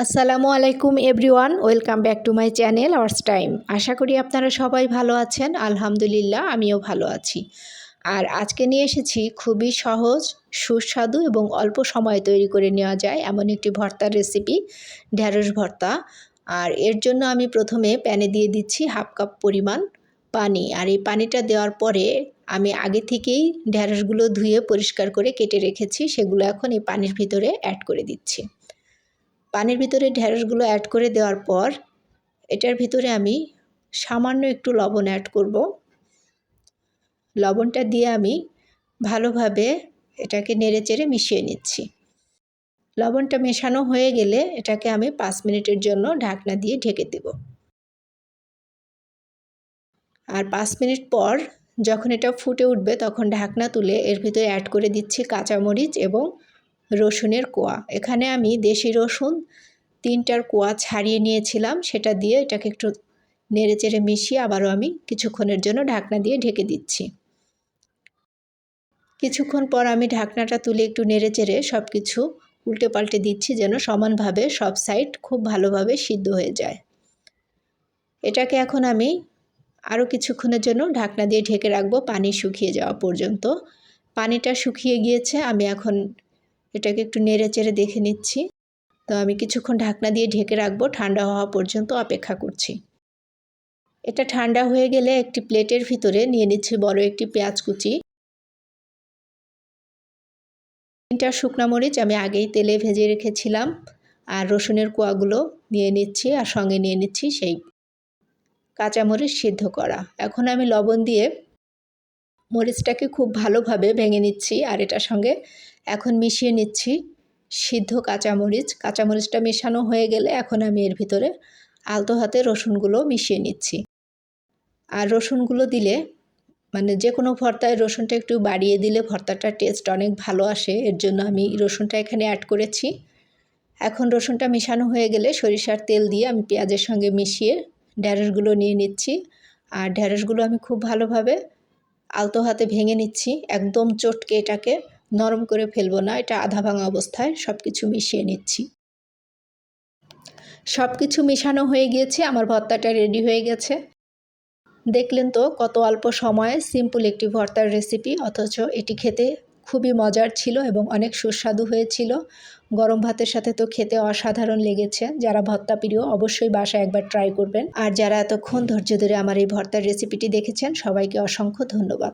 আসসালামু আলাইকুম everyone, welcome back to my channel ours time. আশা করি আপনারা সবাই ভালো আছেন। আলহামদুলিল্লাহ, আমিও ভালো আছি। আর আজকে নিয়ে এসেছি খুবই সহজ, সুস্বাদু এবং অল্প সময়ে তৈরি করে নেওয়া যায় এমন একটি ভর্তার রেসিপি, ঢ্যাঁড়স ভর্তা। আর এর জন্য আমি প্রথমে প্যানে দিয়ে দিচ্ছি 1/2 কাপ পরিমাণ পানি। আর এই পানিটা দেওয়ার পরে আমি আগে থেকেই ঢ্যাঁড়সগুলো ধুয়ে পরিষ্কার করে কেটে রেখেছি, সেগুলো এখন এই পানির ভিতরে অ্যাড করে দিচ্ছি। পানির ভিতরে ঢ্যাঁড়সগুলো অ্যাড করে দেওয়ার পর এটার ভিতরে আমি সামান্য একটু লবণ অ্যাড করব। লবণটা দিয়ে আমি ভালোভাবে এটাকে নেড়েচেড়ে মিশিয়ে নিচ্ছি। লবণটা মেশানো হয়ে গেলে এটাকে আমি 5 মিনিটের জন্য ঢাকনা দিয়ে ঢেকে দেব। আর 5 মিনিট পর যখন এটা ফুটে উঠবে তখন ঢাকনা তুলে এর ভিতরে অ্যাড করে দিচ্ছি কাঁচামরিচ এবং রসুনের কোয়া। এখানে আমি দেশি রসুন 3টার কোয়া ছাড়িয়ে নিয়েছিলাম, সেটা দিয়ে এটাকে একটু নেড়েচেড়ে মিশিয়ে আবারও আমি কিছুক্ষণের জন্য ঢাকনা দিয়ে ঢেকে দিচ্ছি। কিছুক্ষণ পর আমি ঢাকনাটা তুলে একটু নেড়েচেড়ে সব কিছু উল্টে পাল্টে দিচ্ছি যেন সমানভাবে সব সাইড খুব ভালোভাবে সিদ্ধ হয়ে যায়। এটাকে এখন আমি আরও কিছুক্ষণের জন্য ঢাকনা দিয়ে ঢেকে রাখবো পানি শুকিয়ে যাওয়া পর্যন্ত। পানিটা শুকিয়ে গিয়েছে, আমি এখন এটাকে একটু নেড়েচেড়ে দেখে নিচ্ছি। তো আমি কিছুক্ষণ ঢাকনা দিয়ে ঢেকে রাখবো, ঠান্ডা হওয়া পর্যন্ত অপেক্ষা করছি। এটা ঠান্ডা হয়ে গেলে একটি প্লেটের ভিতরে নিয়ে নিচ্ছি বড় একটি পেঁয়াজ কুচি। 3টা শুকনো মরিচ আমি আগেই তেলে ভেজে রেখেছিলাম, আর রসুনের কোয়াগুলো নিয়ে নিচ্ছি, আর সঙ্গে নিয়ে নিচ্ছি সেই কাঁচামরিচ সিদ্ধ করা। এখন আমি লবণ দিয়ে মরিচটাকে খুব ভালোভাবে ভেঙে নিচ্ছি, আর এটার সঙ্গে এখন মিশিয়ে নিচ্ছি সিদ্ধ কাঁচামরিচ। কাঁচামরিচটা মেশানো হয়ে গেলে এখন আমি এর ভিতরে আলতো হাতে রসুনগুলো মিশিয়ে নিচ্ছি। আর রসুনগুলো দিলে যে কোনো ভর্তায় রসুনটা একটু বাড়িয়ে দিলে ভর্তাটার টেস্ট অনেক ভালো আসে, এর জন্য আমি রসুনটা এখানে অ্যাড করেছি। এখন রসুনটা মেশানো হয়ে গেলে সরিষার তেল দিয়ে আমি পেঁয়াজের সঙ্গে মিশিয়ে ঢ্যাঁড়সগুলো নিয়ে নিচ্ছি। আর ঢ্যাঁড়সগুলো আমি খুব ভালোভাবে আলতো হাতে ভেঙে নিচ্ছি, একদম চটকে এটাকে নরম করে ফেলবো না, এটা আধা ভাঙা অবস্থায় সব কিছু মিশিয়ে নিচ্ছি। সব কিছু মেশানো হয়ে গিয়েছে, আমার ভর্তাটা রেডি হয়ে গেছে। দেখলেন তো কত অল্প সময়ে সিম্পল একটি ভর্তার রেসিপি, অথচ এটি খেতে খুবই মজার ছিল এবং অনেক সুস্বাদু হয়েছিল। গরম ভাতের সাথে তো খেতে অসাধারণ লেগেছে। যারা ভর্তা প্রিয় অবশ্যই বাসায় একবার ট্রাই করবেন। আর যারা এতক্ষণ ধৈর্য ধরে আমার এই ভর্তার রেসিপিটি দেখেছেন সবাইকে অসংখ্য ধন্যবাদ।